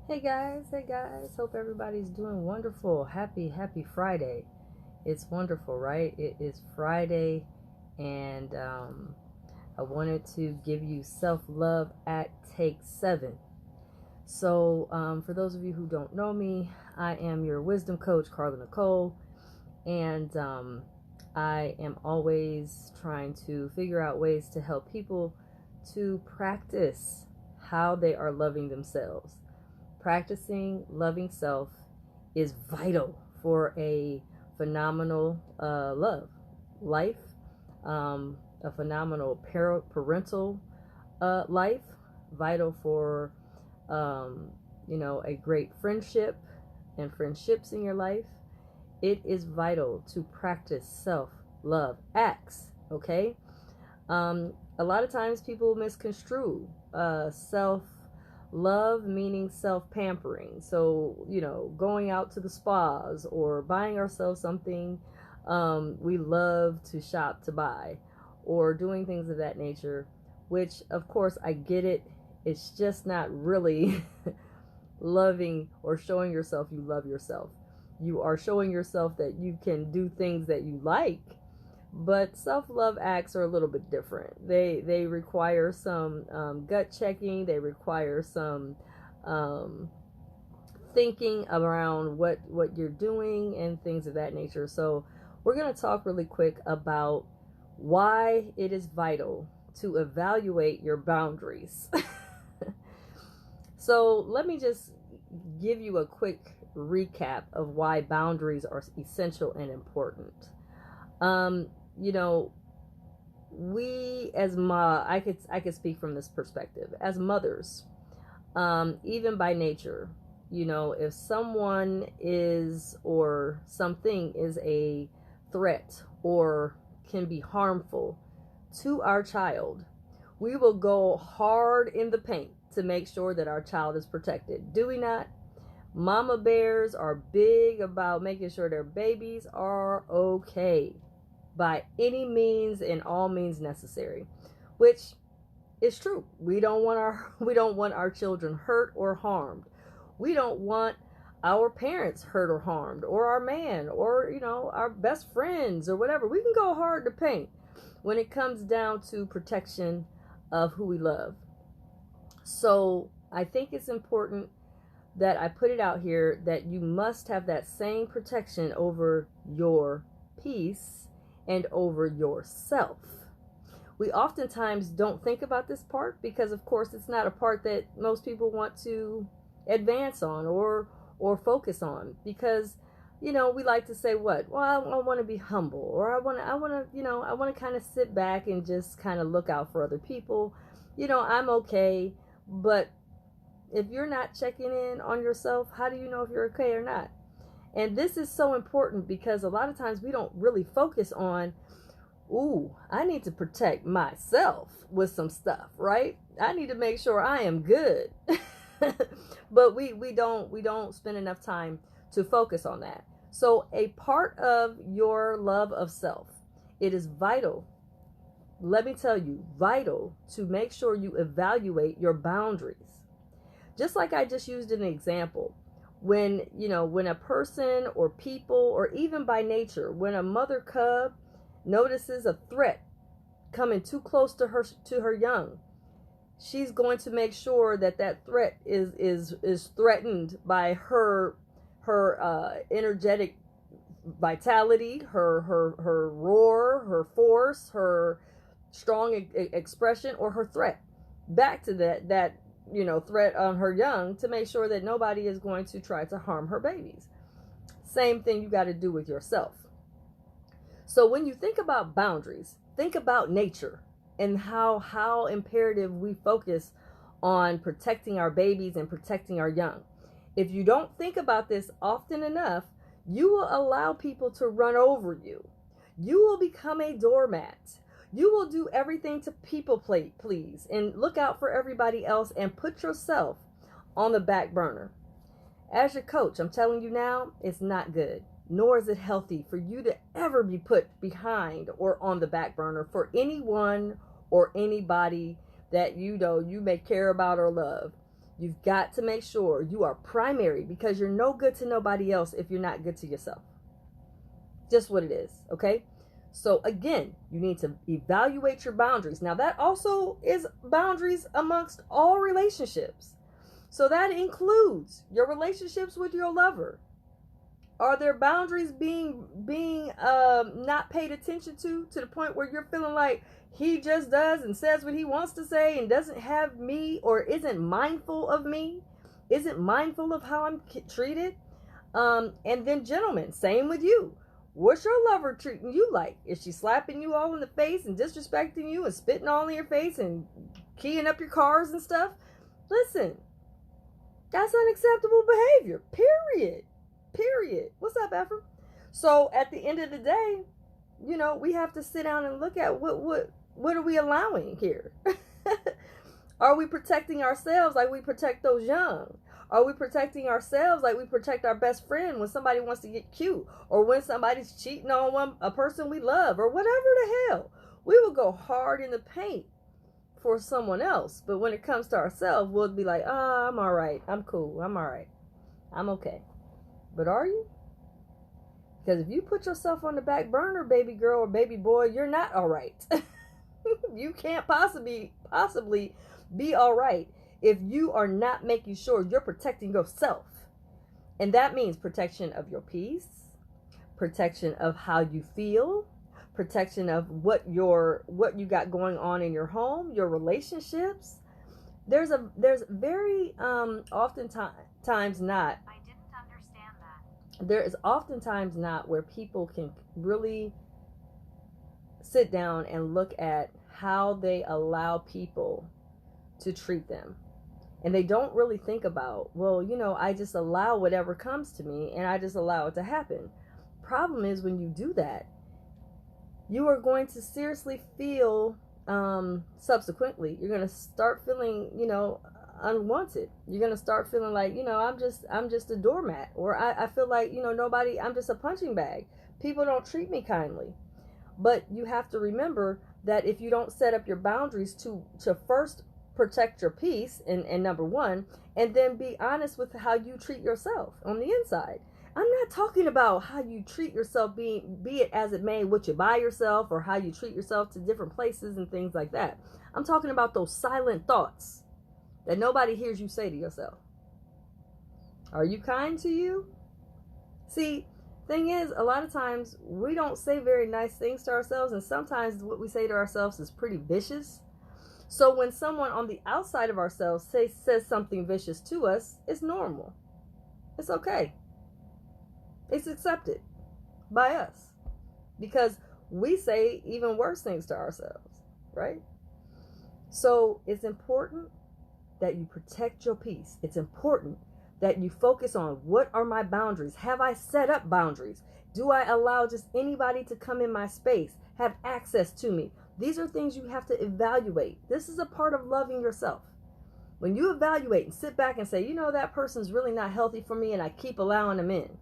Hey guys, hope everybody's doing wonderful. Happy Friday. It's wonderful, right? It is Friday, and I wanted to give you self love at take 7. For those of you who don't know me, I am your wisdom coach, Carla Nicole, and I am always trying to figure out ways to help people to practice how they are loving themselves. Practicing loving self is vital for a phenomenal life, a phenomenal parental life, vital for a great friendship and friendships in your life. It is vital to practice self love acts. Okay, a lot of times people misconstrue self love meaning self pampering. So, going out to the spas or buying ourselves something we love to shop to buy, or doing things of that nature, which, of course, I get it. It's just not really loving or showing yourself you love yourself. You are showing yourself that you can do things that you like, but self-love acts are a little bit different. They require some gut checking. They require some um, thinking around what you're doing and things of that nature. So we're going to talk really quick about why it is vital to evaluate your boundaries. So let me just give you a quick recap of why boundaries are essential and important. Um, you know, we as I could speak from this perspective as mothers, even by nature, if someone is or something is a threat or can be harmful to our child, we will go hard in the paint to make sure that our child is protected. Do we not? Mama bears are big about making sure their babies are okay by any means and all means necessary, which is true. We don't want our children hurt or harmed. We don't want our parents hurt or harmed, or our man, or our best friends, or whatever. We can go hard to paint when it comes down to protection of who we love. So I think it's important that I put it out here that you must have that same protection over your peace and over yourself. We oftentimes don't think about this part because, of course, it's not a part that most people want to advance on or focus on, because we like to say, what, well, I want to be humble, or I want to kind of sit back and just kind of look out for other people. I'm okay. But if you're not checking in on yourself, how do you know if you're okay or not? And this is so important because a lot of times we don't really focus on, ooh, I need to protect myself with some stuff, right? I need to make sure I am good. But we don't spend enough time to focus on that. So a part of your love of self, it is vital, let me tell you, vital to make sure you evaluate your boundaries. Just like I just used an example, when a person or people, or even by nature, when a mother cub notices a threat coming too close to her young, she's going to make sure that that threat is threatened by her energetic vitality, her roar, her force, her strong expression, or her threat back to that threat on her young, to make sure that nobody is going to try to harm her babies. Same thing you got to do with yourself. So when you think about boundaries, think about nature and how imperative we focus on protecting our babies and protecting our young. If you don't think about this often enough, you will allow people to run over you. You will become a doormat. You will do everything to people please and look out for everybody else and put yourself on the back burner. As your coach, I'm telling you now, it's not good, nor is it healthy for you to ever be put behind or on the back burner for anyone or anybody that you may care about or love. You've got to make sure you are primary, because you're no good to nobody else if you're not good to yourself. Just what it is, okay? So again, you need to evaluate your boundaries. Now that also is boundaries amongst all relationships. So that includes your relationships with your lover. Are there boundaries being not paid attention to the point where you're feeling like he just does and says what he wants to say and doesn't have me, or isn't mindful of me, isn't mindful of how I'm treated? And then gentlemen, same with you. What's your lover treating you like? Is she slapping you all in the face and disrespecting you and spitting all in your face and keying up your cars and stuff? Listen, that's unacceptable behavior, period. What's up, Ephraim? So at the end of the day, you know, we have to sit down and look at what are we allowing here? Are we protecting ourselves like we protect those young? Are we protecting ourselves like we protect our best friend when somebody wants to get cute, or when somebody's cheating on a person we love, or whatever the hell? We will go hard in the paint for someone else, but when it comes to ourselves, we'll be like, I'm all right, I'm cool, I'm all right, I'm okay. But are you? Because if you put yourself on the back burner, baby girl or baby boy, you're not all right. You can't possibly be all right if you are not making sure you're protecting yourself. And that means protection of your peace, protection of how you feel, protection of what you got going on in your home, your relationships. There's very oftentimes not. I didn't understand that. There is oftentimes not where people can really sit down and look at how they allow people to treat them. And they don't really think about, well, you know, I just allow whatever comes to me and I just allow it to happen. Problem is, when you do that, you are going to seriously feel, subsequently, you're going to start feeling, you know, unwanted. You're going to start feeling like, you know, I'm just a doormat, or I feel like, you know, I'm just a punching bag. People don't treat me kindly. But you have to remember that if you don't set up your boundaries to first protect your peace, and number one, and then be honest with how you treat yourself on the inside. I'm not talking about how you treat yourself, be it as it may, what you buy yourself, or how you treat yourself to different places and things like that. I'm talking about those silent thoughts that nobody hears you say to yourself. Are you kind to you? See, thing is, a lot of times we don't say very nice things to ourselves, and sometimes what we say to ourselves is pretty vicious. So when someone on the outside of ourselves says something vicious to us, it's normal. It's okay. It's accepted by us, because we say even worse things to ourselves, right? So it's important that you protect your peace. It's important that you focus on, what are my boundaries? Have I set up boundaries? Do I allow just anybody to come in my space, have access to me? These are things you have to evaluate. This is a part of loving yourself. When you evaluate and sit back and say, you know, that person's really not healthy for me and I keep allowing them in,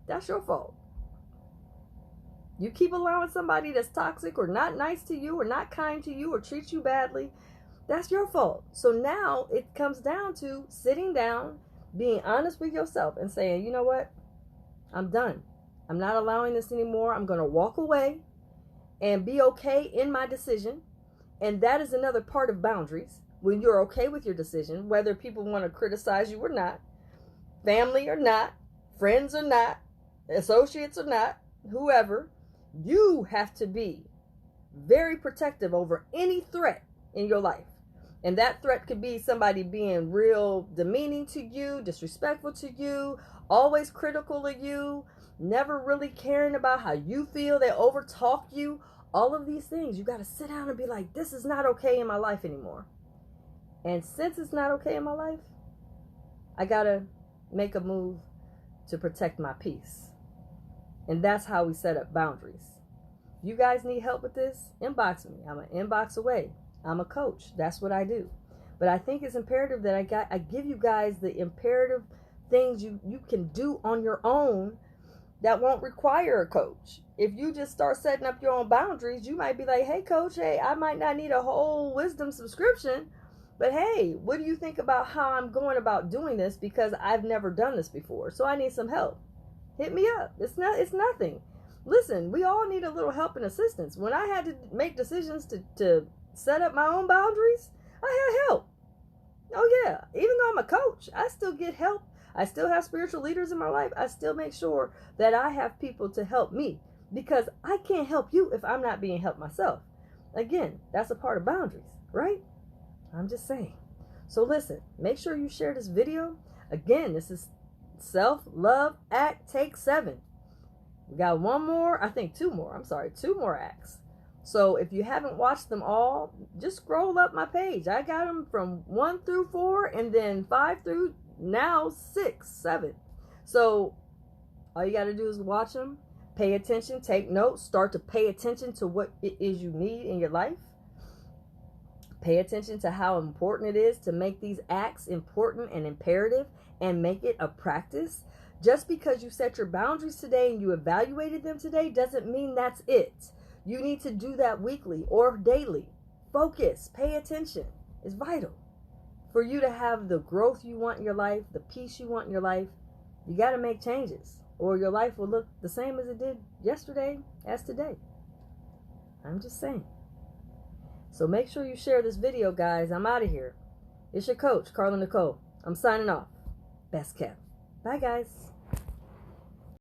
that's your fault. You keep allowing somebody that's toxic or not nice to you or not kind to you or treats you badly, that's your fault. So now it comes down to sitting down, being honest with yourself and saying, you know what? I'm done. I'm not allowing this anymore. I'm going to walk away and be okay in my decision. And that is another part of boundaries. When you're okay with your decision, whether people want to criticize you or not, family or not, friends or not, associates or not, whoever, you have to be very protective over any threat in your life. And that threat could be somebody being real demeaning to you, disrespectful to you, always critical of you, never really caring about how you feel. They overtalk you. All of these things, you got to sit down and be like, this is not okay in my life anymore. And since it's not okay in my life, I got to make a move to protect my peace. And that's how we set up boundaries. You guys need help with this? Inbox me. I'm an inbox away. I'm a coach. That's what I do. But I think it's imperative that I give you guys the imperative things you can do on your own that won't require a coach. If you just start setting up your own boundaries, you might be like, hey, coach, hey, I might not need a whole wisdom subscription, But hey, what do you think about how I'm going about doing this? Because I've never done this before, so I need some help. Hit me up. It's nothing. Listen, we all need a little help and assistance. When I had to make decisions to set up my own boundaries, I had help. Oh yeah, even though I'm a coach, I still get help. I still have spiritual leaders in my life. I still make sure that I have people to help me, because I can't help you if I'm not being helped myself. Again, that's a part of boundaries, right? I'm just saying. So listen, make sure you share this video. Again, this is Self-Love Act Take 7. We got one more, I think two more. I'm sorry, two more acts. So if you haven't watched them all, just scroll up my page. I got them from 1 through 4, and then 5 through now 6, 7. So all you got to do is watch them, pay attention, take notes, start to pay attention to what it is you need in your life. Pay attention to how important it is to make these acts important and imperative, and make it a practice. Just because you set your boundaries today and you evaluated them today doesn't mean that's it. You need to do that weekly or daily. Focus, pay attention. It's vital. For you to have the growth you want in your life, the peace you want in your life, you got to make changes, or your life will look the same as it did yesterday as today. I'm just saying. So make sure you share this video, guys. I'm out of here. It's your coach, Carla Nicole. I'm signing off. Best kept. Bye, guys.